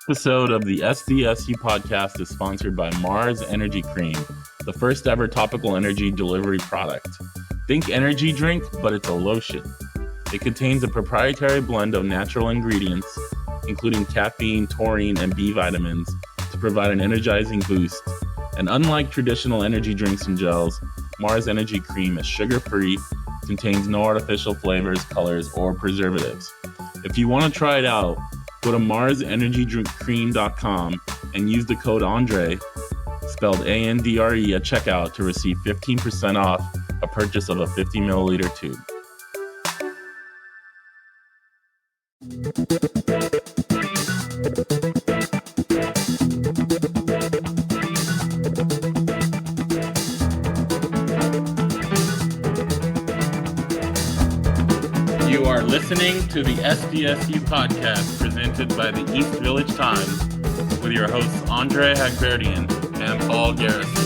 Episode of the SDSU podcast is sponsored by Marz Energy Cream, the first ever topical energy delivery product. Think energy drink, but it's a lotion. It contains a proprietary blend of natural ingredients, including caffeine, taurine, and B vitamins, to provide an energizing boost. And unlike traditional energy drinks and gels, Marz Energy Cream is sugar-free, contains no artificial flavors, colors, or preservatives. If you want to try it out, go to marzenergydrinkcream.com and use the code Andre, spelled ANDRE, at checkout to receive 15% off a purchase of a 50 milliliter tube. You are listening to the SDSU podcast presented by the East Village Times with your hosts Andre Hagberdian and Paul Garrison.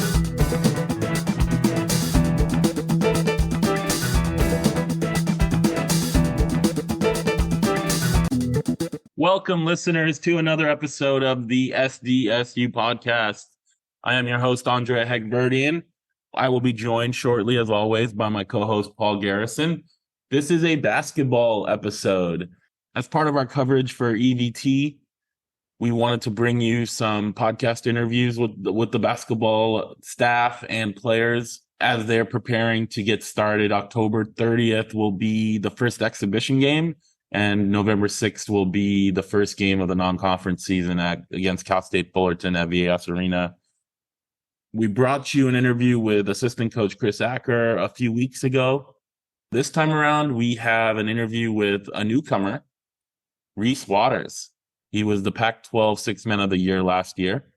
Welcome, listeners, to another episode of the SDSU podcast. I am your host, Andre Hagberdian. I will be joined shortly, as always, by my co-host, Paul Garrison. This is a basketball episode. As part of our coverage for EVT, we wanted to bring you some podcast interviews with the basketball staff and players as they're preparing to get started. October 30th will be the first exhibition game, and November 6th will be the first game of the non-conference season against Cal State Fullerton at VAS Arena. We brought you an interview with assistant coach Chris Acker a few weeks ago. This time around, we have an interview with a newcomer, Reese Waters. He was the Pac-12 Sixth Man of the Year last year.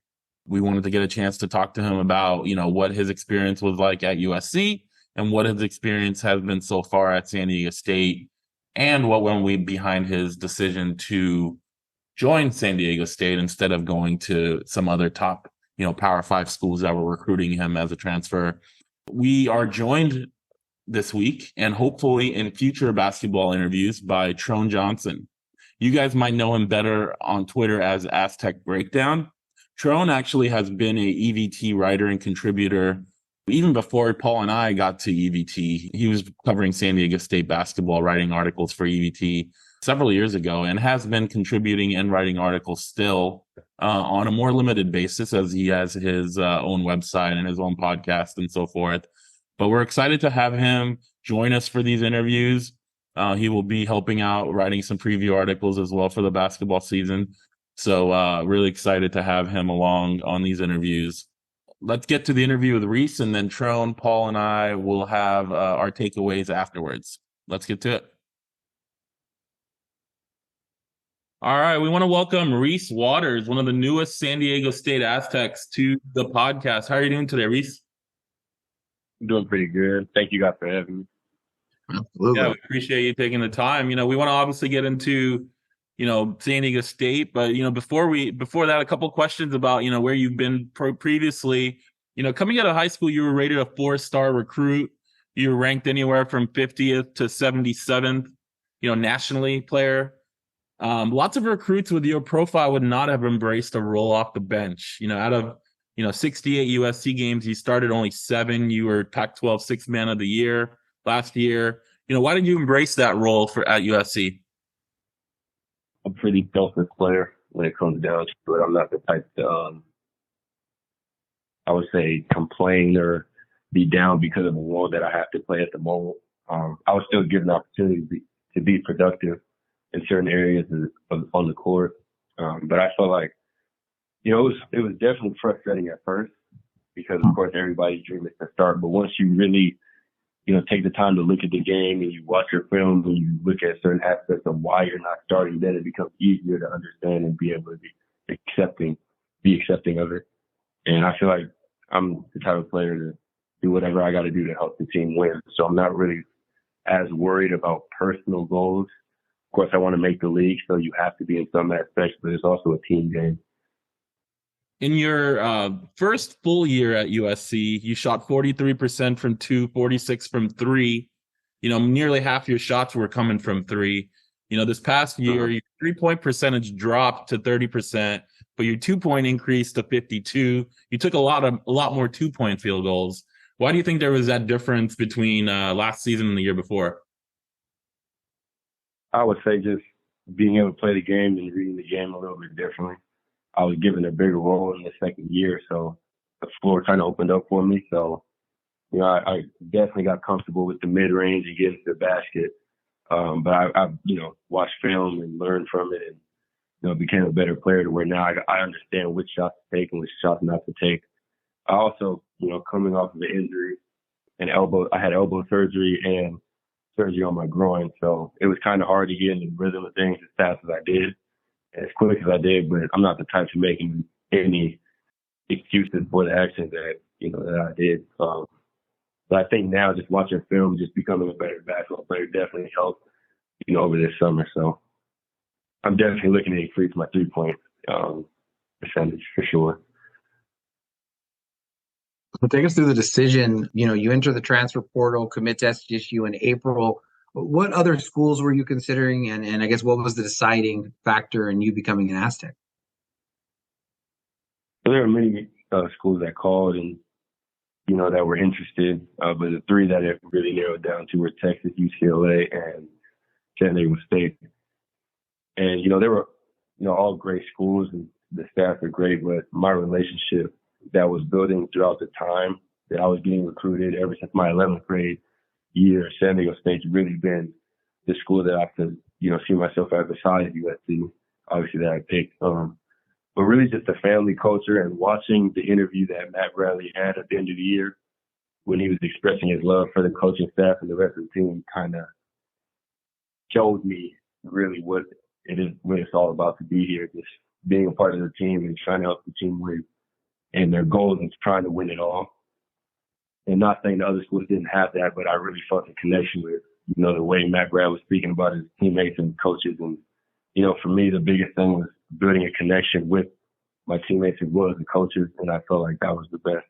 We wanted to get a chance to talk to him about, what his experience was like at USC and what his experience has been so far at San Diego State, and what went behind his decision to join San Diego State instead of going to some other top, Power 5 schools that were recruiting him as a transfer. We are joined this week and hopefully in future basketball interviews by Tron Johnson. You guys might know him better on Twitter as Aztec Breakdown. Tron actually has been a EVT writer and contributor even before Paul and I got to EVT. He was covering San Diego State basketball, writing articles for EVT several years ago, and has been contributing and writing articles still on a more limited basis, as he has his own website and his own podcast and so forth. But we're excited to have him join us for these interviews. He will be helping out, writing some preview articles as well for the basketball season. So really excited to have him along on these interviews. Let's get to the interview with Reese, and then Tron, Paul, and I will have our takeaways afterwards. Let's get to it. All right, we want to welcome Reese Waters, one of the newest San Diego State Aztecs, to the podcast. How are you doing today, Reese? Doing pretty good. Thank you guys for having me. Absolutely. Yeah, we appreciate you taking the time. We want to obviously get into, San Diego State, but, before that, a couple questions about, where you've been previously. Coming out of high school, you were rated a 4-star recruit. You were ranked anywhere from 50th to 77th, nationally player. Lots of recruits with your profile would not have embraced a role off the bench. Out of 68 USC games, you started only 7. You were Pac-12 Sixth Man of the Year last year. Why did you embrace that role at USC? I'm a pretty selfless player when it comes down to it. I'm not the type to, I would say, complain or be down because of a role that I have to play at the moment. I was still given the opportunity to be productive in certain areas on the court. But I felt like, it was definitely frustrating at first because, of course, everybody's dream is to start. But once you really, take the time to look at the game and you watch your film and you look at certain aspects of why you're not starting, then it becomes easier to understand and be able to be accepting of it. And I feel like I'm the type of player to do whatever I got to do to help the team win. So I'm not really as worried about personal goals. Of course, I want to make the league, so you have to be in some aspects, but it's also a team game. In your first full year at USC, you shot 43% from 2, 46 from 3. Nearly half your shots were coming from 3. This past year, your 3-point percentage dropped to 30%, but your 2-point increased to 52. You took a lot more 2-point field goals. Why do you think there was that difference between last season and the year before? I would say just being able to play the game and reading the game a little bit differently. I was given a bigger role in the second year, so the floor kind of opened up for me. So, I definitely got comfortable with the mid-range and getting to the basket. But I watched film and learned from it and, became a better player to where now I understand which shots to take and which shots not to take. I also, coming off of an injury and I had elbow surgery and surgery on my groin. So it was kind of hard to get in the rhythm of things as fast as I did, as quick as I did, but I'm not the type to make any excuses for the actions that I did. But I think now just watching film, just becoming a better basketball player definitely helped, over this summer. So I'm definitely looking to increase my 3-point percentage for sure. Well, take us through the decision. You enter the transfer portal, commit to SDSU in April. What other schools were you considering? And I guess what was the deciding factor in you becoming an Aztec? So there are many schools that called and, that were interested. But the three that it really narrowed down to were Texas, UCLA, and San Diego State. And, they were, all great schools and the staff are great, but my relationship that was building throughout the time that I was getting recruited ever since my 11th grade year, San Diego State's really been the school that I could, see myself at besides USC, obviously that I picked. But really just the family culture and watching the interview that Matt Bradley had at the end of the year when he was expressing his love for the coaching staff and the rest of the team kind of showed me really what it's all about to be here, just being a part of the team and trying to help the team win. And their goal is trying to win it all. And not saying the other schools didn't have that, but I really felt a connection with, the way Matt Brad was speaking about his teammates and coaches. And, for me, the biggest thing was building a connection with my teammates as well as the coaches. And I felt like that was the best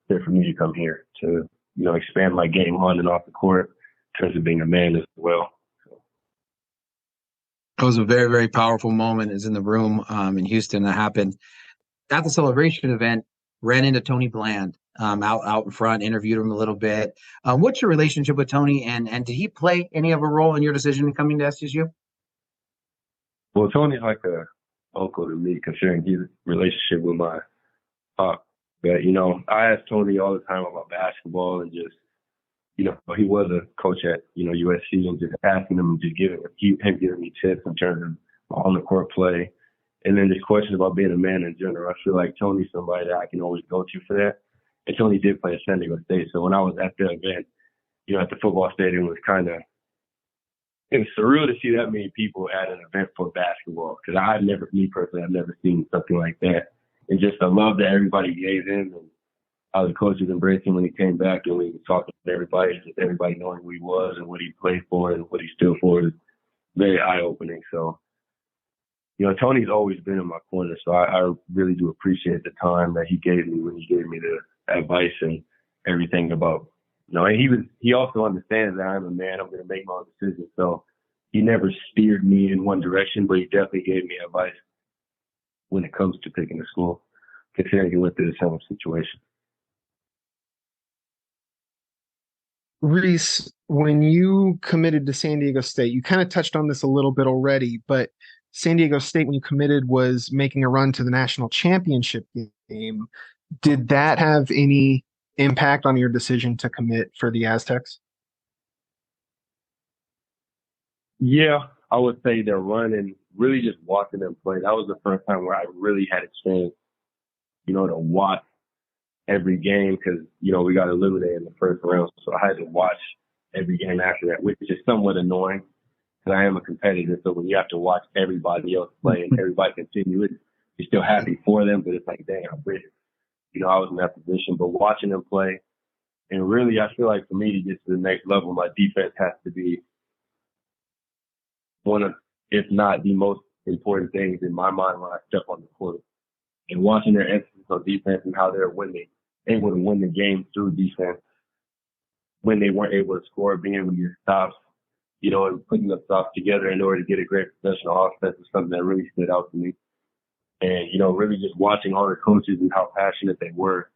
fit for me to come here to, expand my game on and off the court in terms of being a man as well. It was a very, very powerful moment. Is in the room in Houston that happened. At the celebration event, ran into Tony Bland out in front, interviewed him a little bit. What's your relationship with Tony, and did he play any of a role in your decision in coming to SDSU? Well, Tony's like a uncle to me, considering his relationship with my pop. But, I ask Tony all the time about basketball and just, he was a coach at, USC, and just asking him and just giving me tips in terms of on the court play. And then this question about being a man in general, I feel like Tony's somebody that I can always go to for that. And Tony did play at San Diego State. So when I was at the event, at the football stadium, it was surreal to see that many people at an event for basketball. Because I've never seen something like that. And just the love that everybody gave him and how the coaches embraced him when he came back and we were talking to everybody, just everybody knowing who he was and what he played for and what he stood for is very eye-opening. So, Tony's always been in my corner, so I really do appreciate the time that he gave me when he gave me the advice and everything about, and he also understands that I'm a man, I'm going to make my own decisions. So he never steered me in one direction, but he definitely gave me advice when it comes to picking a school, considering he went through the same situation. Reese, when you committed to San Diego State, you kind of touched on this a little bit already, but San Diego State, when you committed, was making a run to the national championship game. Did that have any impact on your decision to commit for the Aztecs? Yeah, I would say their run and really just watching them play. That was the first time where I really had a chance, to watch every game because, we got eliminated in the first round. So I had to watch every game after that, which is somewhat annoying because I am a competitor. So when you have to watch everybody else play and everybody continue it, you're still happy for them, but it's like, dang, I wish, I was in that position. But watching them play, and really I feel like for me to get to the next level, my defense has to be one of, if not the most important things in my mind when I step on the court. And watching their emphasis on defense and how they're able to win the game through defense when they weren't able to score, being able to get stops, and putting the stuff together in order to get a great professional offense is something that really stood out to me. And, really just watching all the coaches and how passionate they were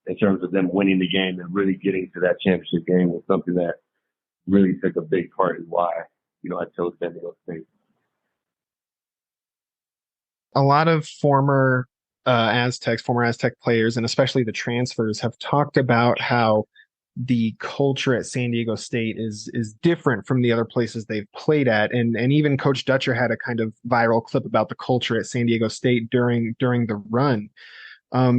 in terms of them winning the game and really getting to that championship game was something that really took a big part in why, I chose San Diego State. A lot of former Aztec players, and especially the transfers, have talked about how the culture at San Diego State is different from the other places they've played at, and even Coach Dutcher had a kind of viral clip about the culture at San Diego State during the run.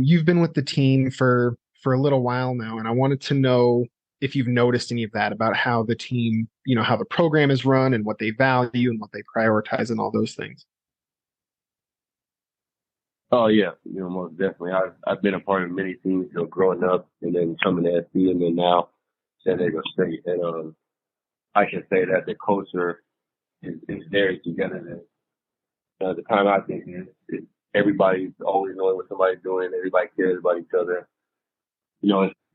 You've been with the team for a little while now, and I wanted to know if you've noticed any of that about how the team, how the program is run and what they value and what they prioritize and all those things. Oh yeah, most definitely. I've been a part of many teams, growing up and then coming to SC and then now San Diego State. And I can say that the culture is very together. And the time I've been here, everybody's always knowing what somebody's doing. Everybody cares about each other.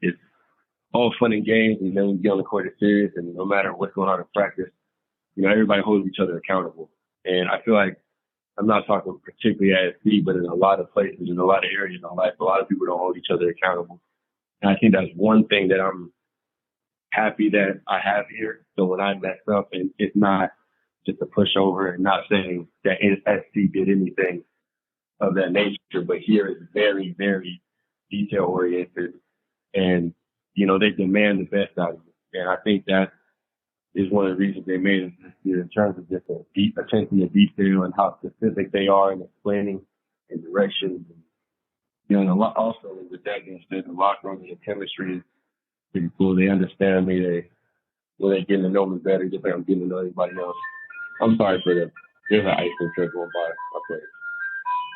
It's all fun and games, and then when you get on the court, it's serious. And no matter what's going on in practice, everybody holds each other accountable. And I feel like I'm not talking particularly at SC, but in a lot of places, in a lot of areas in life, a lot of people don't hold each other accountable. And I think that's one thing that I'm happy that I have here. So when I mess up, and it's not just a pushover, and not saying that SC did anything of that nature, but here it's very, very detail oriented, and they demand the best out of you. And I think that is one of the reasons they made it this year in terms of just a deep attention to detail and how specific they are in explaining and directions. And also with that being said, the locker room and the chemistry is pretty cool. They understand me. They're getting to know me better, just like I'm getting to know everybody else. I'm sorry for that. There's an ice cream truck going by.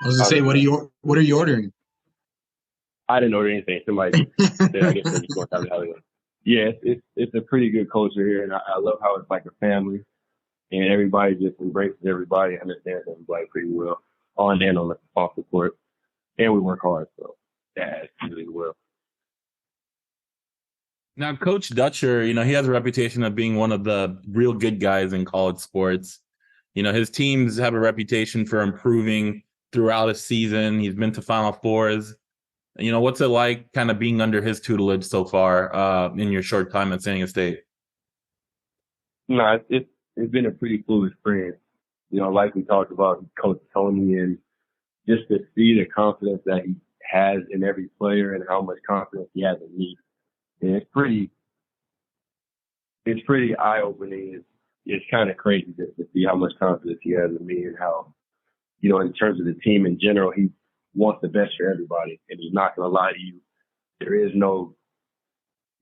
I was gonna say, what are you ordering? I didn't order anything. Somebody said, I guess they're just going to have it. Yeah, it's a pretty good culture here, and I love how it's like a family, and everybody just embraces everybody, understands everybody pretty well, on and off the court, and we work hard, so that's really well. Now, Coach Dutcher, he has a reputation of being one of the real good guys in college sports. His teams have a reputation for improving throughout a season. He's been to Final Fours. What's it like kind of being under his tutelage so far in your short time at San Diego State? No, it's been a pretty cool experience. Like we talked about Coach Tony, and just to see the confidence that he has in every player and how much confidence he has in me. And it's pretty eye-opening. It's kind of crazy just to see how much confidence he has in me and how, in terms of the team in general, he wants the best for everybody, and he's not going to lie to you. There is no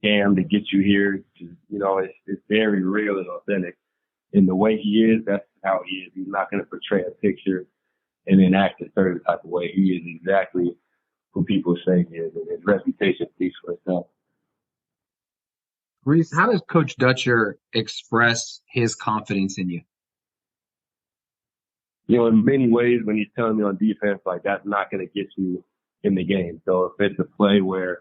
scam to get you here. It's very real and authentic. In the way he is, that's how he is. He's not going to portray a picture and then act a certain type of way. He is exactly who people say he is, and his reputation speaks for itself. Reese, how does Coach Dutcher express his confidence in you? In many ways, when he's telling me on defense, like, that's not going to get you in the game. So if it's a play where,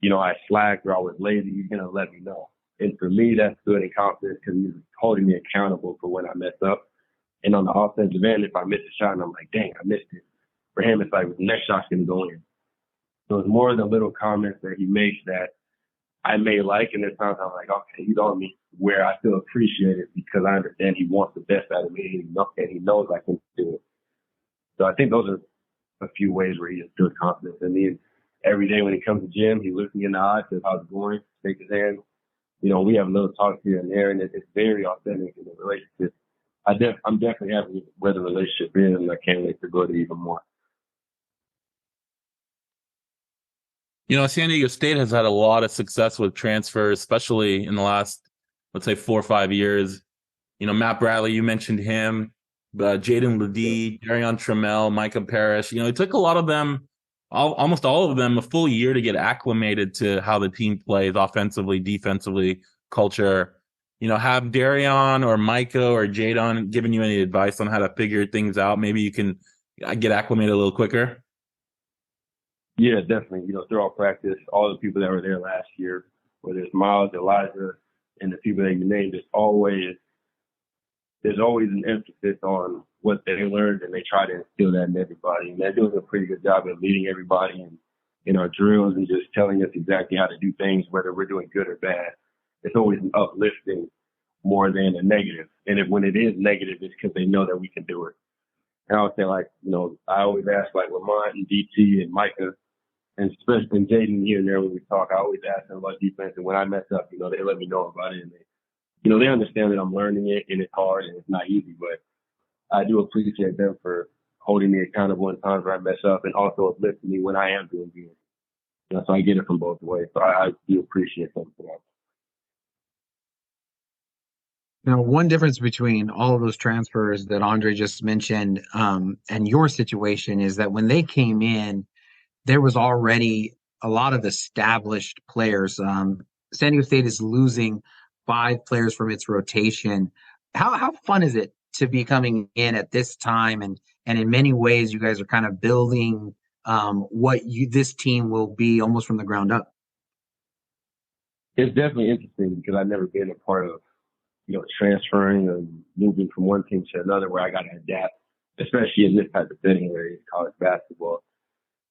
I slacked or I was lazy, he's going to let me know. And for me, that's good and confident because he's holding me accountable for when I mess up. And on the offensive end, if I miss a shot and I'm like, dang, I missed it. For him, it's like, the next shot's going to go in. So it's more of the little comments that he makes that I may like, and there's times I'm like, okay, he's on me, where I feel appreciated because I understand he wants the best out of me, and he knows I can do it. So I think those are a few ways where he just feels confidence in me. And every day when he comes to the gym, he looks me in the eye, says, how's it going? Shakes his hand. We have a little talk here and there, and it's very authentic in the relationship. I'm definitely happy with where the relationship is, and I can't wait to go to even more. San Diego State has had a lot of success with transfers, especially in the last, let's say, 4 or 5 years. Matt Bradley, you mentioned him, Jaden Ledee, Darion Trammell, Micah Parrish. It took a lot of them, almost all of them, a full year to get acclimated to how the team plays offensively, defensively, culture. Have Darion or Micah or Jadon given you any advice on how to figure things out? Maybe you can get acclimated a little quicker. Yeah, definitely. Throughout practice, all the people that were there last year, whether it's Miles, Elijah, and the people that you named, it's always there's always an emphasis on what they learned, and they try to instill that in everybody. And they're doing a pretty good job of leading everybody in our drills and just telling us exactly how to do things, whether we're doing good or bad. It's always an uplifting more than a negative. And when it is negative, it's because they know that we can do it. And I would say, like, I always ask, like, Lamont and DT and Micah, and especially and Jaden here and there when we talk, I always ask them about defense. And when I mess up, they let me know about it. And they understand that I'm learning it and it's hard and it's not easy. But I do appreciate them for holding me accountable in times where I mess up and also uplifting me when I am doing good. So I get it from both ways. So I do appreciate them for that. Now, one difference between all of those transfers that Andre just mentioned and your situation is that when they came in, there was already a lot of established players. San Diego State is losing 5 players from its rotation. How fun is it to be coming in at this time? And in many ways, you guys are kind of building what this team will be almost from the ground up. It's definitely interesting because I've never been a part of transferring and moving from one team to another where I got to adapt, especially in this type of setting where it's college basketball.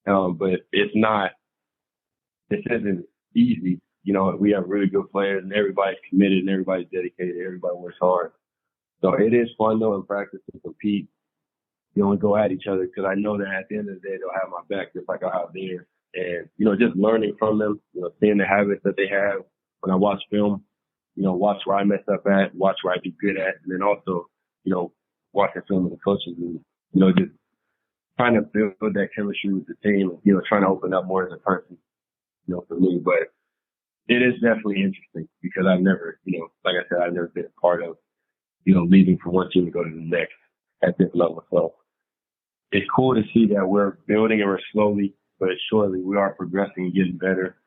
But this isn't easy. We have really good players and everybody's committed and everybody's dedicated. Everybody works hard. So it is fun though in practice to compete, and go at each other because I know that at the end of the day, they'll have my back just like I'll have theirs. And, just learning from them, seeing the habits that they have when I watch film, watch where I mess up at, watch where I do good at, and then also, watching film with the coaches and, just trying to build that chemistry with the team and, trying to open up more as a person, for me. But it is definitely interesting because I've never, like I said, I've never been a part of, leaving from one team to go to the next at this level. So it's cool to see that we're building and we're slowly but surely we are progressing and getting better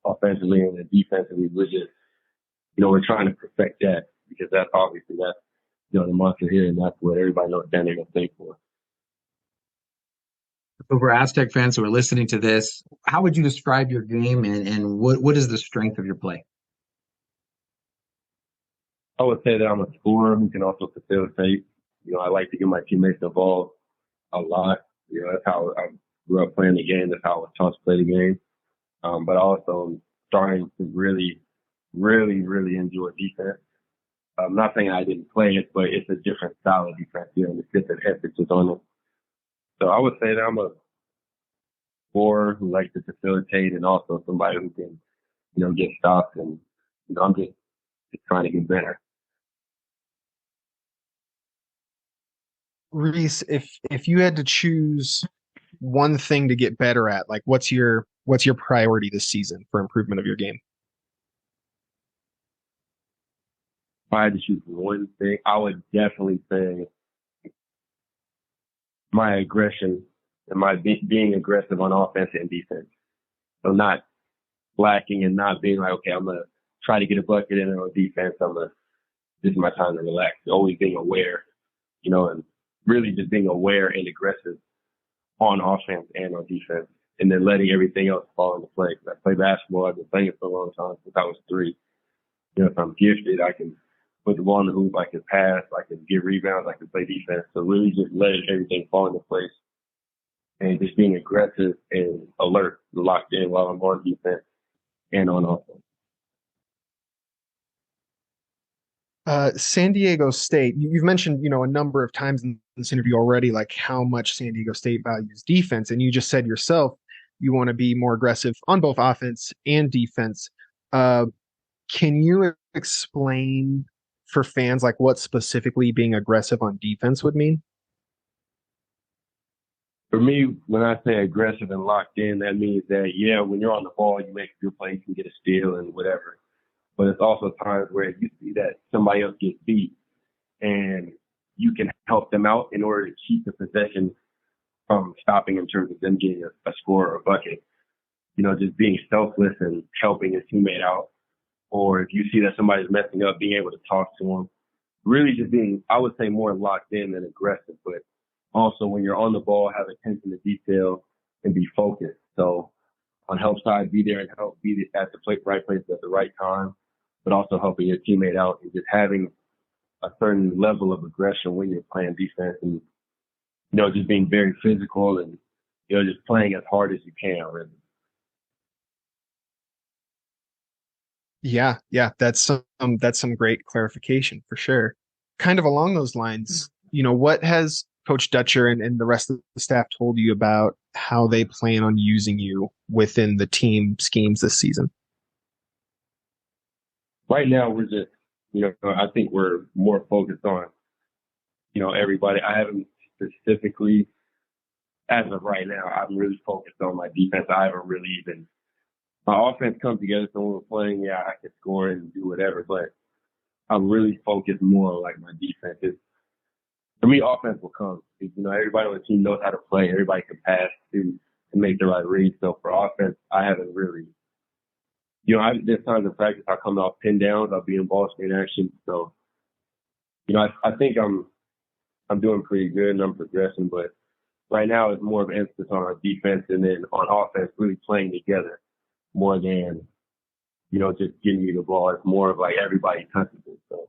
offensively and defensively. We're just, we're trying to perfect that because that's obviously the monster here, and that's what everybody knows San Diego State for. So for Aztec fans who are listening to this, how would you describe your game and what is the strength of your play? I would say that I'm a scorer who can also facilitate. I like to get my teammates involved a lot. That's how I grew up playing the game. That's how I was taught to play the game. But also I'm starting to really, really, really enjoy defense. I'm not saying I didn't play it, but it's a different style of defense, and it's different emphasis on it. So I would say that I'm a scorer who likes to facilitate and also somebody who can, get stops. And, I'm just trying to get better. Reese, if you had to choose one thing to get better at, like what's your priority this season for improvement of your game? If I had to choose one thing, I would definitely say my aggression and my being aggressive on offense and defense. So not slacking and not being like, okay, I'm going to try to get a bucket in on defense. This is my time to relax. Always being aware, and really just being aware and aggressive on offense and on defense, and then letting everything else fall into place. I play basketball. I've been playing it for a long time, since I was 3. If I'm gifted, I can put the ball in the hoop, I can pass, I can get rebounds, I can play defense. So really just letting everything fall into place and just being aggressive and alert and locked in while I'm on defense and on offense. San Diego State, you've mentioned, a number of times in this interview already, like how much San Diego State values defense. And you just said yourself, you want to be more aggressive on both offense and defense. Can you explain for fans, like what specifically being aggressive on defense would mean? For me, when I say aggressive and locked in, that means that, when you're on the ball, you make a good play, you can get a steal and whatever. But it's also times where you see that somebody else gets beat and you can help them out in order to keep the possession from stopping in terms of them getting a score or a bucket. Just being selfless and helping a teammate out. Or if you see that somebody's messing up, being able to talk to them. Really just being, I would say, more locked in than aggressive. But also when you're on the ball, have attention to detail and be focused. So on help side, be there and help, be at the right place at the right time, but also helping your teammate out and just having a certain level of aggression when you're playing defense, and just being very physical and just playing as hard as you can. Really. Yeah, that's some great clarification for sure. Kind of along those lines, what has Coach Dutcher and the rest of the staff told you about how they plan on using you within the team schemes this season? Right now, we're just, I think we're more focused on, everybody. I haven't specifically, as of right now, I'm really focused on my defense. I haven't really even, my offense comes together. So when we're playing, I can score and do whatever, but I'm really focused more on like my defense. For me, offense will come. Everybody on the team knows how to play. Everybody can pass to make the right read. So for offense, I haven't really, there's times in practice I come off pin downs. I'll be in ball screen action. So, I think I'm doing pretty good and I'm progressing. But right now it's more of an emphasis on our defense and then on offense really playing together more than, just getting you the ball. It's more of like everybody touches it. So,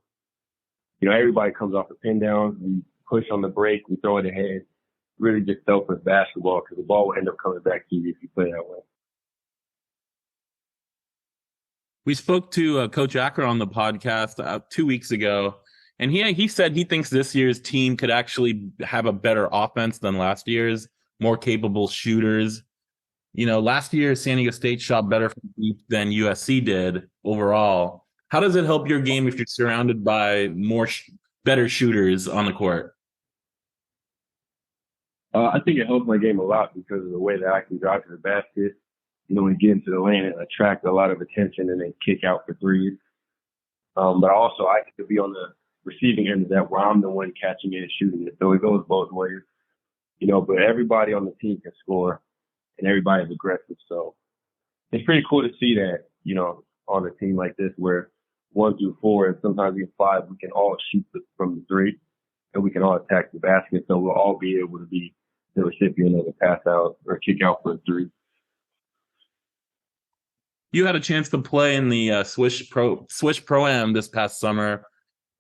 everybody comes off the pin downs. We push on the break. We throw it ahead. Really just selfless basketball because the ball will end up coming back to you if you play that way. We spoke to Coach Acker on the podcast 2 weeks ago, and he said he thinks this year's team could actually have a better offense than last year's, more capable shooters. Last year, San Diego State shot better from deep than USC did overall. How does it help your game if you're surrounded by more better shooters on the court? I think it helps my game a lot because of the way that I can drive to the basket, and get into the lane and attract a lot of attention and then kick out for threes. But also I could be on the receiving end of that where I'm the one catching it and shooting it. So it goes both ways, but everybody on the team can score and everybody's aggressive. So it's pretty cool to see that, on a team like this where 1 through 4 and sometimes even 5, we can all shoot from the 3 and we can all attack the basket. So we'll all be able to be the recipient of a pass out or kick out for a 3. You had a chance to play in the Swish Pro-Am this past summer.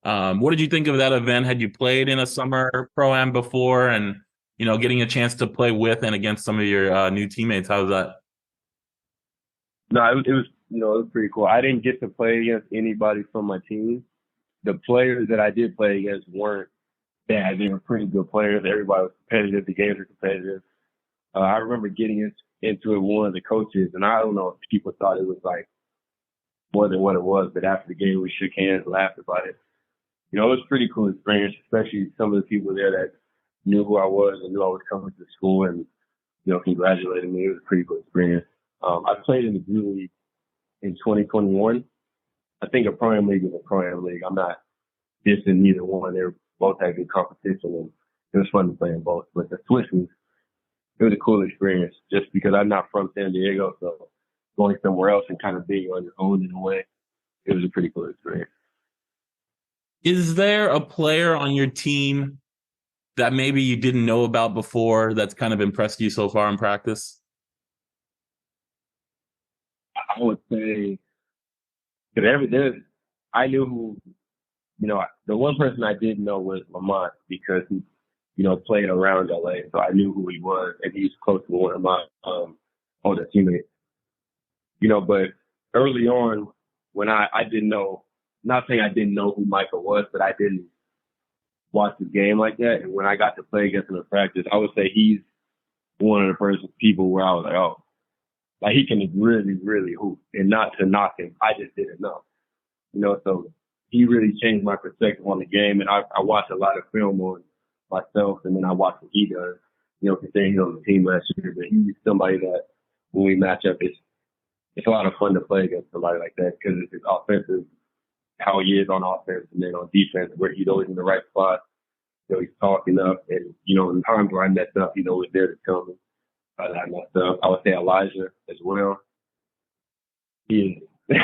What did you think of that event? Had you played in a summer Pro-Am before and, getting a chance to play with and against some of your new teammates? How was that? No, it was, it was pretty cool. I didn't get to play against anybody from my team. The players that I did play against weren't bad. They were pretty good players. Everybody was competitive. The games were competitive. I remember getting into it with one of the coaches, and I don't know if people thought it was like more than what it was, but after the game, we shook hands, laughed about it. It was a pretty cool experience, especially some of the people there that knew who I was and knew I was coming to school and, congratulated me. It was a pretty cool experience. I played in the Drew League in 2021. I think a Pro-Am League is a Pro-Am League. I'm not dissing neither one. They both had good competition, and it was fun to play in both. But the Swiss was, it was a cool experience just because I'm not from San Diego, so going somewhere else and kind of being on your own in a way, it was a pretty cool experience. Is there a player on your team that maybe you didn't know about before that's kind of impressed you so far in practice? I would say, I knew who, the one person I didn't know was Lamont because he, played around LA. So I knew who he was and he was close to one of my older teammates. But early on when I didn't know, not saying I didn't know who Michael was, but I didn't watch the game like that. And when I got to play against him in practice, I would say he's one of the first people where I was like, oh, like he can really, really hoop. And not to knock him, I just didn't know. So he really changed my perspective on the game. And I watched a lot of film on myself, and then I watched what he does, considering he's on the team last year. But he's somebody that when we match up, it's a lot of fun to play against somebody like that because it's his offensive, how he is on offense, and then on defense, where he's always in the right spot. He's talking up, and, in times where I messed up, he's always there to tell me that I messed up. I would say Elijah as well. He is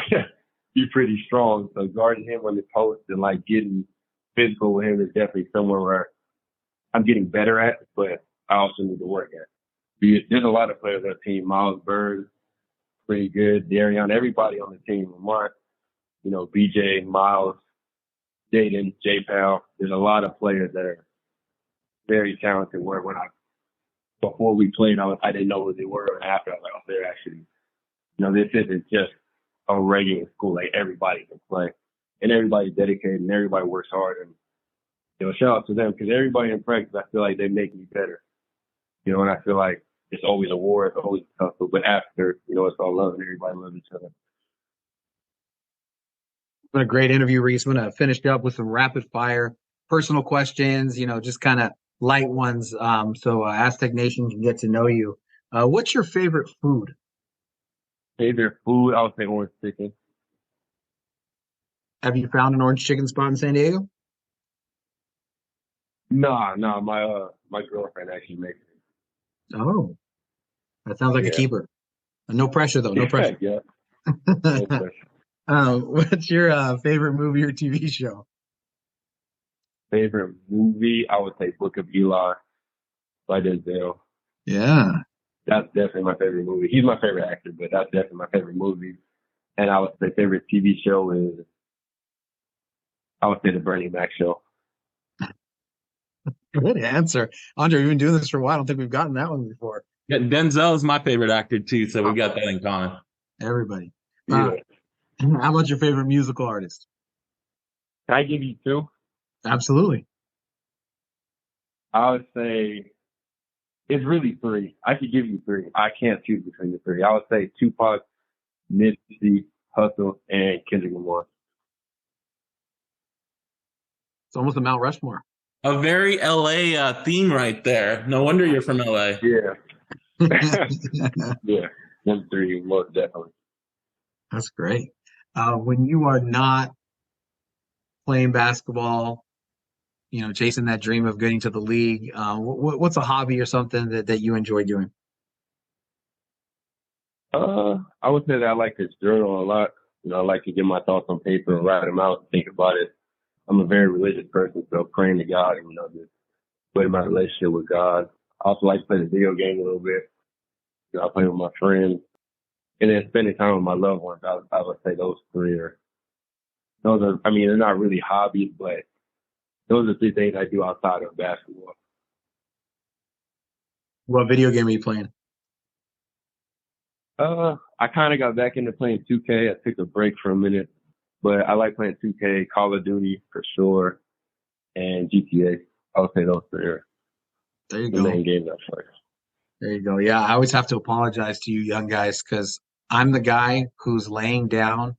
he's pretty strong, so guarding him on the post and, getting physical with him is definitely somewhere where I'm getting better at, but I also need to work at. There's a lot of players on the team. Miles Bird, pretty good. Darion, everybody on the team. Marz, BJ, Miles, Jaden, J Pal. There's a lot of players that are very talented. Where before we played, I didn't know what they were, and after I was like, oh, they're actually, this isn't just a regular school. Like everybody can play, and everybody's dedicated, and everybody works hard. And shout out to them because everybody in practice, I feel like they make me better. And I feel like it's always a war, it's always tough, but after, it's all love and everybody loves each other. What a great interview, Reese. I'm going to finish up with some rapid fire personal questions, just kind of light ones. So Aztec Nation can get to know you. What's your favorite food? Favorite food? I would say orange chicken. Have you found an orange chicken spot in San Diego? No, my girlfriend actually makes it. Oh, that sounds like a keeper. No pressure though. No pressure. Yeah. No pressure. What's your favorite movie or TV show? Favorite movie? I would say Book of Eli by Denzel. Yeah. That's definitely my favorite movie. He's my favorite actor, but that's definitely my favorite movie. And I would say favorite TV show is, I would say The Bernie Mac Show. Good answer. Andre, you've been doing this for a while. I don't think we've gotten that one before. Yeah, Denzel is my favorite actor too, so we got that in common. Everybody. Yeah. How about your favorite musical artist? Can I give you two? Absolutely. I would say it's really three. I could give you three. I can't choose between the three. I would say Tupac, Nipsey, Hussle, and Kendrick Lamar. It's almost a Mount Rushmore. A very LA theme right there. No wonder you're from LA. Yeah. Yeah. Them three, most definitely. That's great. When you are not playing basketball, chasing that dream of getting to the league, what's a hobby or something that you enjoy doing? I would say that I like to journal a lot. I like to get my thoughts on paper and write them out and think about it. I'm a very religious person, so praying to God and, just putting my relationship with God. I also like to play the video game a little bit. I play with my friends. And then spending time with my loved ones. I would say those three are, they're not really hobbies, but those are three things I do outside of basketball. What video game are you playing? I kind of got back into playing 2K. I took a break for a minute, but I like playing 2K, Call of Duty for sure, and GTA. I would say those three are the main games I play. There you go. Yeah, I always have to apologize to you young guys because I'm the guy who's laying down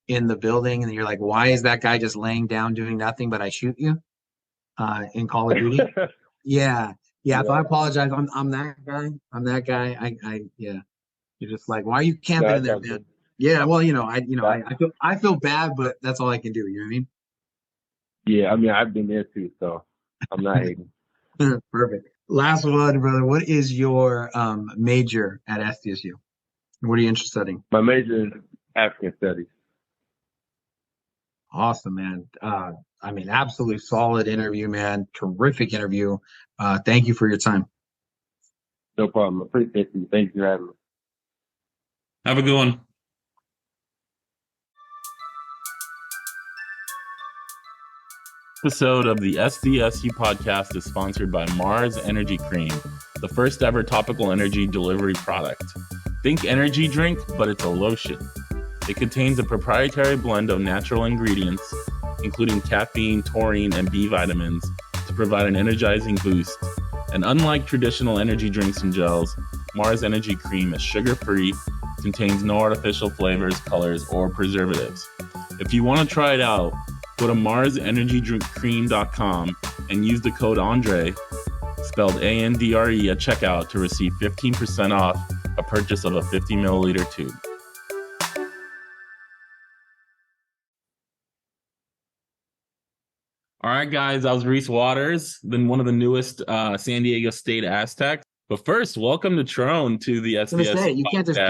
in the building, and you're like, why is that guy just laying down doing nothing? But I shoot you in Call of Duty. Yeah. So I apologize. I'm that guy. I'm that guy. I You're just like, why are you camping in there, man? Yeah, well, I feel bad, but that's all I can do. You know what I mean? Yeah, I've been there too, so I'm not hating. Perfect. Last one, brother. What is your major at SDSU? What are you interested in? My major is African Studies. Awesome, man. Absolutely solid interview, man. Terrific interview. Thank you for your time. No problem. Appreciate you. Thank you for having me. Have a good one. Episode of the SDSU podcast is sponsored by Marz Energy Cream, the first ever topical energy delivery product. Think energy drink, but it's a lotion. It contains a proprietary blend of natural ingredients, including caffeine, taurine, and B vitamins, to provide an energizing boost. And unlike traditional energy drinks and gels, Marz Energy Cream is sugar-free, contains no artificial flavors, colors, or preservatives. If you want to try it out, go to marzenergydrinkcream.com and use the code Andre, spelled ANDRE, at checkout to receive 15% off a purchase of a 50 milliliter tube. All right, guys, that was Reese Waters, then one of the newest San Diego State Aztecs. But first, welcome to Tron to the SDS. You can't just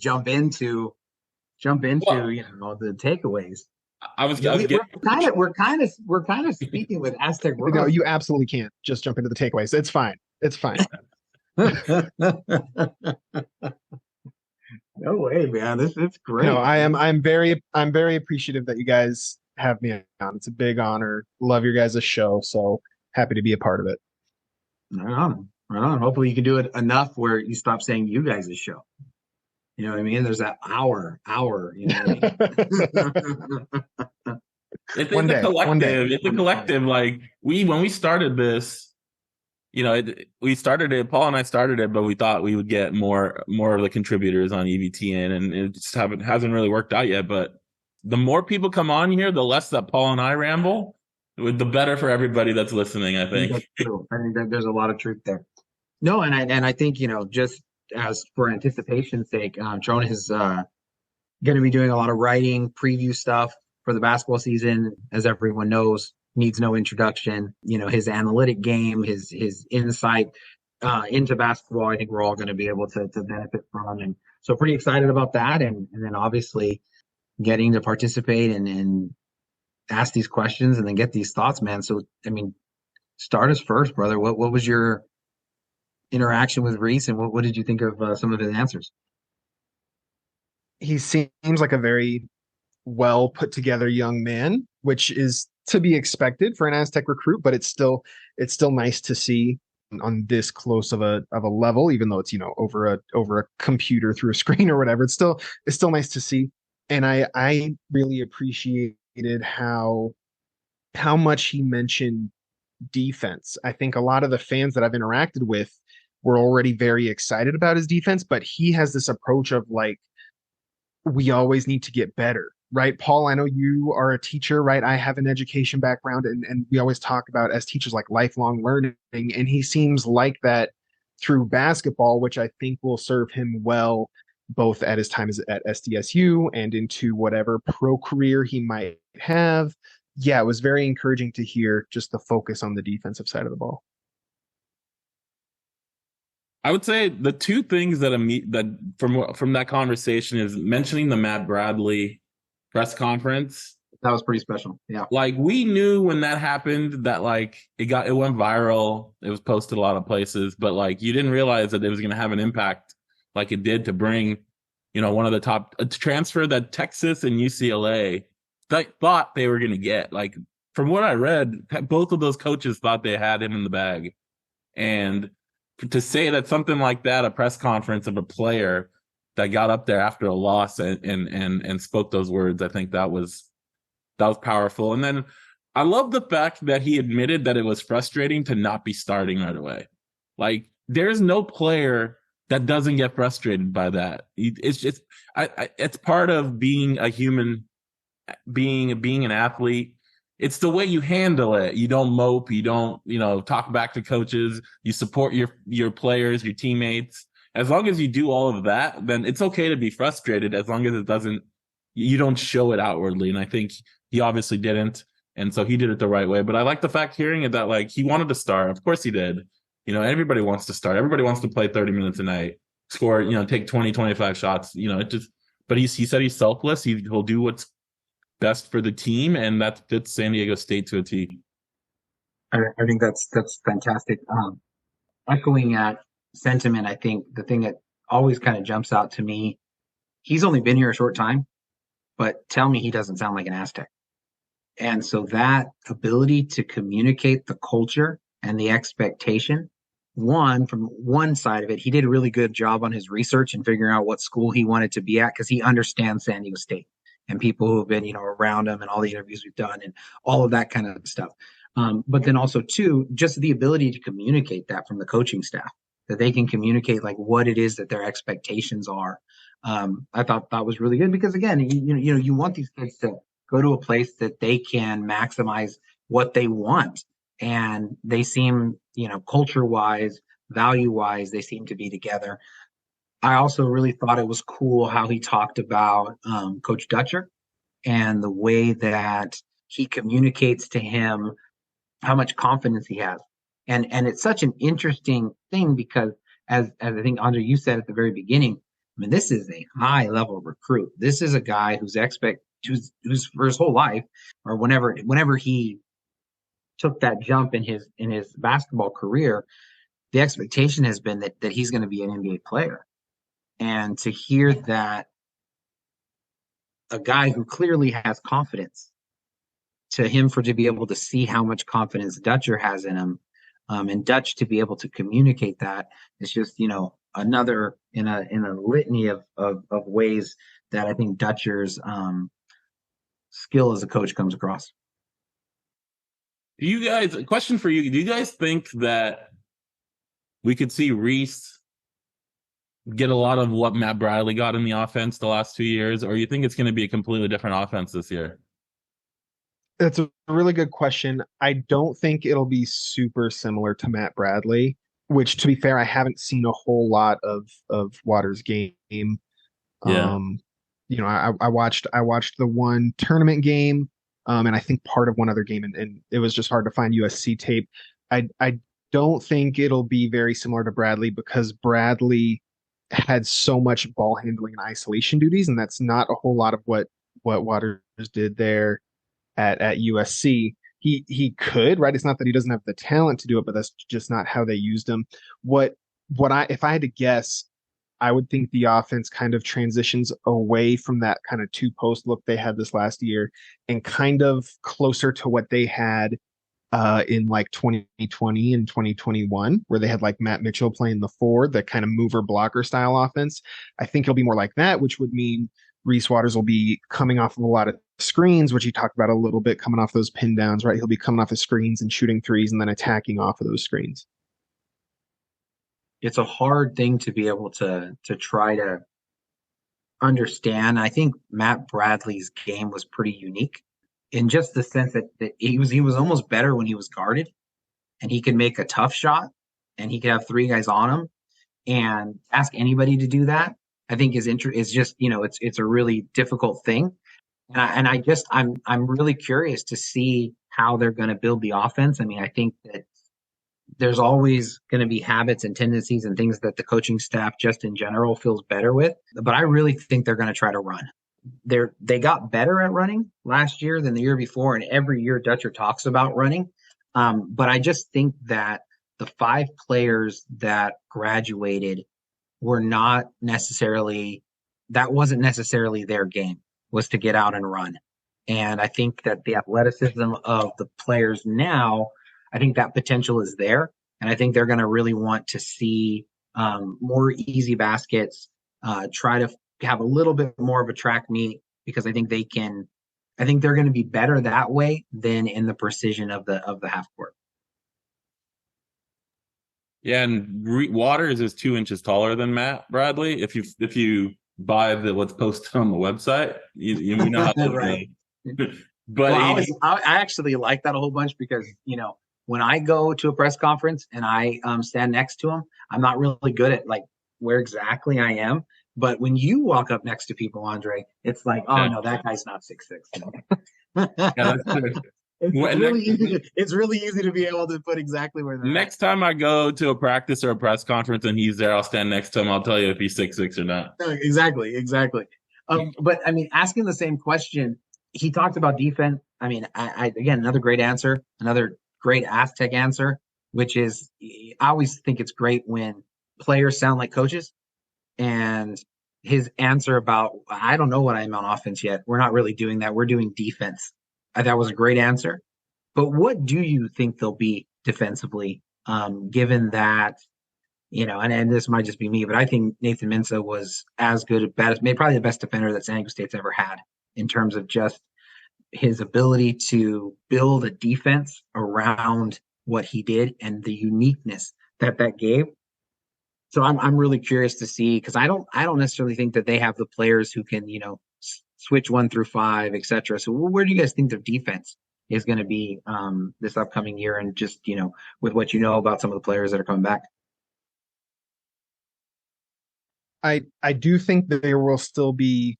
jump into the takeaways. We're kind of speaking with Aztec. No, you absolutely can't just jump into the takeaways. It's fine. No way, man. It's great. No, I'm very appreciative that you guys have me on. It's a big honor. Love your guys' show. So happy to be a part of it. Right on. Right on. Hopefully you can do it enough where you stop saying you guys' show. You know what I mean? There's that hour, you know what I mean? It's One a day. collective. It's a collective. Like when we started this, we started it. Paul and I started it, but we thought we would get more of the contributors on EVT in, and it just hasn't really worked out yet. But the more people come on here, the less that Paul and I ramble, the better for everybody that's listening. I think. That's true. I think that there's a lot of truth there. No, and I think just as for anticipation's sake, Tron is going to be doing a lot of writing, preview stuff for the basketball season. As everyone knows, needs no introduction. His analytic game, his insight into basketball, I think we're all going to be able to benefit from. And so pretty excited about that. And then obviously getting to participate and ask these questions and then get these thoughts, man. So, I mean, start us first, brother. What was your interaction with Reese, and what did you think of some of his answers? He seems like a very well put together young man, which is to be expected for an Aztec recruit, but it's still nice to see on this close of a level, even though it's over a computer through a screen or whatever. It's still nice to see, and I really appreciated how much he mentioned defense. I think a lot of the fans that I've interacted with were already very excited about his defense, but he has this approach of like, we always need to get better, right? Paul, I know you are a teacher, right? I have an education background, and we always talk about as teachers like lifelong learning, and he seems like that through basketball, which I think will serve him well both at his time at SDSU and into whatever pro career he might have. Yeah, it was very encouraging to hear just the focus on the defensive side of the ball. I would say the two things that from that conversation is mentioning the Matt Bradley press conference. That was pretty special. Yeah. Like we knew when that happened that like it went viral. It was posted a lot of places, but like you didn't realize that it was going to have an impact like it did to bring, one of the top a transfer that Texas and UCLA thought they were going to get. Like from what I read, both of those coaches thought they had him in the bag. And to say that something like that, a press conference of a player that got up there after a loss and spoke those words, I think that was powerful. And then I love the fact that he admitted that it was frustrating to not be starting right away. Like there's no player that doesn't get frustrated by that. It's just, it's part of being a human, being an athlete. It's the way you handle it. You don't mope. You don't, talk back to coaches. You support your players, your teammates. As long as you do all of that, then it's okay to be frustrated as long as you don't show it outwardly. And I think he obviously didn't. And so he did it the right way. But I like the fact hearing it that like he wanted to start. Of course he did. Everybody wants to start. Everybody wants to play 30 minutes a night, score, take 20, 25 shots, but he said he's selfless. He'll do what's best for the team, and that fits San Diego State to a T. I think that's fantastic. Echoing that sentiment, I think the thing that always kind of jumps out to me, he's only been here a short time, but tell me he doesn't sound like an Aztec. And so that ability to communicate the culture and the expectation, from one side of it, he did a really good job on his research and figuring out what school he wanted to be at because he understands San Diego State and people who have been, around him and all the interviews we've done and all of that kind of stuff. But then also, too, just the ability to communicate that from the coaching staff, that they can communicate like what it is that their expectations are. I thought that was really good because, again, you want these kids to go to a place that they can maximize what they want. And they seem, culture-wise, value-wise, they seem to be together. I also really thought it was cool how he talked about Coach Dutcher and the way that he communicates to him how much confidence he has. And it's such an interesting thing because as I think, Andre, you said at the very beginning, I mean, this is a high level recruit. This is a guy who's for his whole life, or whenever he took that jump in his basketball career, the expectation has been that he's going to be an NBA player. And to hear that a guy who clearly has confidence to him to be able to see how much confidence Dutcher has in him, and Dutch to be able to communicate that is just, another in a litany of ways that I think Dutcher's skill as a coach comes across. Question for you, do you guys think that we could see Reese get a lot of what Matt Bradley got in the offense the last 2 years, or you think it's going to be a completely different offense this year? That's a really good question. I don't think it'll be super similar to Matt Bradley, which, to be fair, I haven't seen a whole lot of Waters' game. Yeah. I watched the one tournament game, and I think part of one other game, and it was just hard to find USC tape. I don't think it'll be very similar to Bradley, because Bradley had so much ball handling and isolation duties, and that's not a whole lot of what Waters did there at USC. He could, right? It's not that he doesn't have the talent to do it, but that's just not how they used him. If I had to guess, I would think the offense kind of transitions away from that kind of two post look they had this last year, and kind of closer to what they had in like 2020 and 2021, where they had like Matt Mitchell playing the four, the kind of mover blocker style offense. I think it'll be more like that, which would mean Reese Waters will be coming off of a lot of screens, which he talked about a little bit, coming off those pin downs, right? He'll be coming off of screens and shooting threes and then attacking off of those screens. It's a hard thing to be able to try to understand. I think Matt Bradley's game was pretty unique in just the sense that he was almost better when he was guarded, and he could make a tough shot, and he could have three guys on him, and ask anybody to do that, I think is just, it's a really difficult thing. And I'm really curious to see how they're going to build the offense. I mean, I think that there's always going to be habits and tendencies and things that the coaching staff just in general feels better with, but I really think they're going to try to run. They got better at running last year than the year before, and every year Dutcher talks about running. But I just think that the 5 players that graduated were not necessarily, that wasn't necessarily their game, was to get out and run. And I think that the athleticism of the players now, I think that potential is there. And I think they're going to really want to see more easy baskets, try to have a little bit more of a track meet, because I think they're going to be better that way than in the precision of the half court. Yeah, and Waters is 2 inches taller than Matt Bradley. If you buy what's posted on the website, you know how to right. But well, I actually like that a whole bunch, because when I go to a press conference and I stand next to him, I'm not really good at like where exactly I am. But when you walk up next to people, Andre, it's like, oh no, that guy's not 6'6". Yeah, that's true. It's really easy to be able to put exactly where they're next time I go to a practice or a press conference and he's there, I'll stand next to him. I'll tell you if he's 6'6" or not. Exactly. But I mean, asking the same question, he talked about defense. I mean, I again, another great answer, another great Aztec answer, which is, I always think it's great when players sound like coaches. And his answer about, I don't know what I'm on offense yet. We're not really doing that. We're doing defense. That was a great answer. But what do you think they'll be defensively, given that, and this might just be me, but I think Nathan Mensah was as good, probably the best defender that San Diego State's ever had, in terms of just his ability to build a defense around what he did and the uniqueness that gave. So I'm really curious to see, because I don't necessarily think that they have the players who can, switch 1 through 5, etc. So where do you guys think their defense is going to be this upcoming year, and just, with what you know about some of the players that are coming back? I do think that there will still be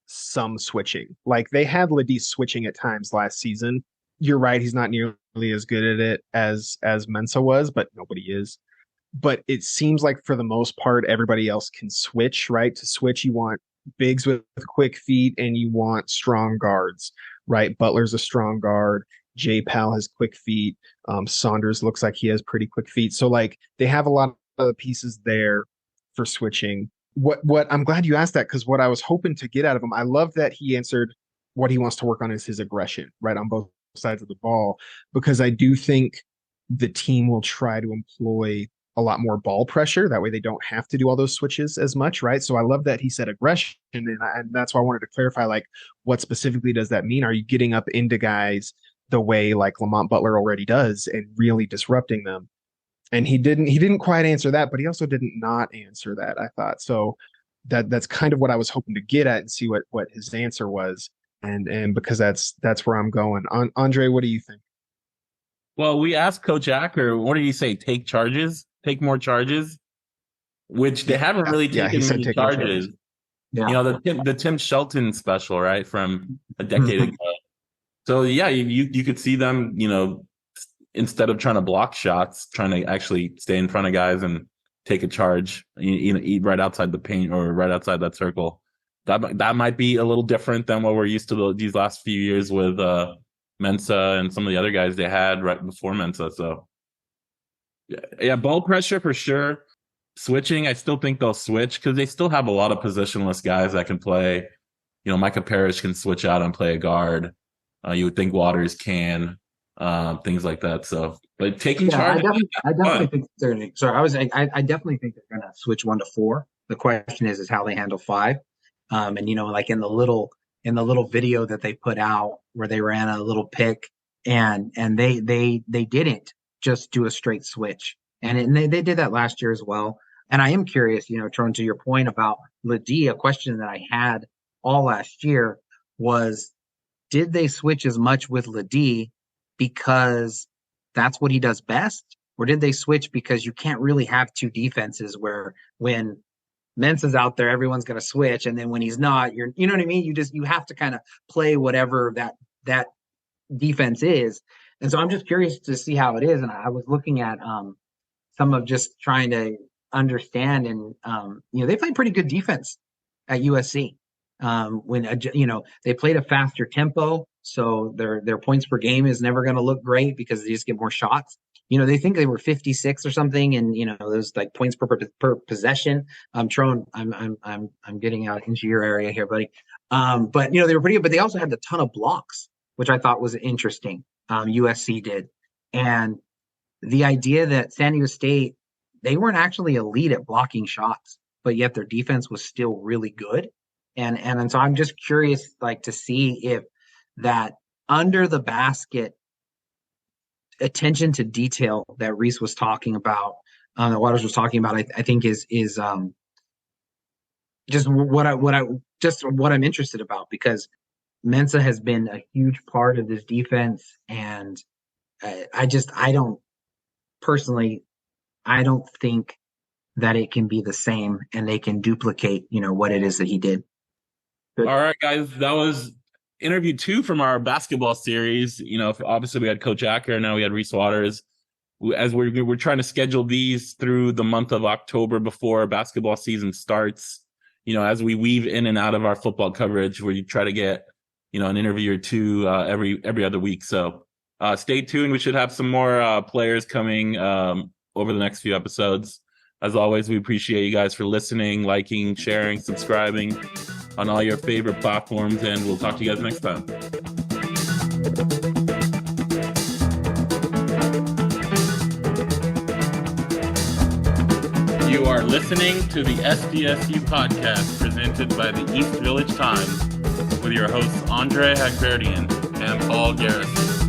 some switching. Like, they had Ladis switching at times last season. You're right, he's not nearly as good at it as Mensah was, but nobody is. But it seems like for the most part, everybody else can switch, right? To switch, you want bigs with quick feet, and you want strong guards, right? Butler's a strong guard. J. Powell has quick feet. Saunders looks like he has pretty quick feet. So like, they have a lot of pieces there for switching. What I'm glad you asked that, because what I was hoping to get out of him, I love that he answered what he wants to work on is his aggression, right, on both sides of the ball, because I do think the team will try to employ a lot more ball pressure. That way they don't have to do all those switches as much, right? So I love that he said aggression, and that's why I wanted to clarify, like, what specifically does that mean? Are you getting up into guys the way like Lamont Butler already does and really disrupting them? And he didn't quite answer that, but he also didn't not answer that, I thought. So that's kind of what I was hoping to get at and see what his answer was. And because that's where I'm going. Andre, what do you think? Well, we asked Coach Acker, what did he say? Take more charges, which they haven't really taken many charges. Yeah. You know, the Tim Shelton special, right, from a decade ago. So yeah, you could see them, you know, instead of trying to block shots, trying to actually stay in front of guys and take a charge, you know, eat right outside the paint or right outside that circle. That might be a little different than what we're used to these last few years with Mensa and some of the other guys they had right before Mensa. So yeah, ball pressure for sure. Switching, I still think they'll switch because they still have a lot of positionless guys that can play. You know, Micah Parrish can switch out and play a guard. You would think Waters can, things like that. So, but taking charge, I definitely think they're. Sorry, I definitely think they're going to switch 1 to 4. The question is how they handle 5. And you know, like in the little video that they put out where they ran a little pick, and they didn't just do a straight switch, and they did that last year as well. And I am curious, you know, Tron, to your point about Ledee, a question that I had all last year was, did they switch as much with Ledee because that's what he does best? Or did they switch because you can't really have two defenses where when Mensa's out there, everyone's going to switch. And then when he's not, you know what I mean? You have to kind of play whatever that defense is. And so I'm just curious to see how it is. And I was looking at some of just trying to understand, and you know, they played pretty good defense at USC. When you know, they played a faster tempo, so their points per game is never going to look great because they just get more shots. You know, they think they were 56 or something, and you know, those like points per possession. Tron, I'm getting out into your area here, buddy. But you know, they were pretty good, but they also had a ton of blocks, which I thought was interesting. USC did, and the idea that San Diego State, they weren't actually elite at blocking shots, but yet their defense was still really good. And so I'm just curious, like, to see if that under the basket attention to detail that Reese was talking about, that Waters was talking about, I think is just what I'm interested about, because Mensa has been a huge part of this defense, and I don't think that it can be the same and they can duplicate, you know, what it is that he did. All right, guys, that was interview 2 from our basketball series. You know, obviously we had Coach Acker, now we had Reese Waters. As we're trying to schedule these through the month of October before basketball season starts, you know, as we weave in and out of our football coverage, where you try to get, you know, an interview or two every other week. So stay tuned. We should have some more players coming over the next few episodes. As always, we appreciate you guys for listening, liking, sharing, subscribing on all your favorite platforms, and we'll talk to you guys next time. You are listening to the SDSU podcast presented by the East Village Times with your hosts Andre Hagberdian and Paul Garrison.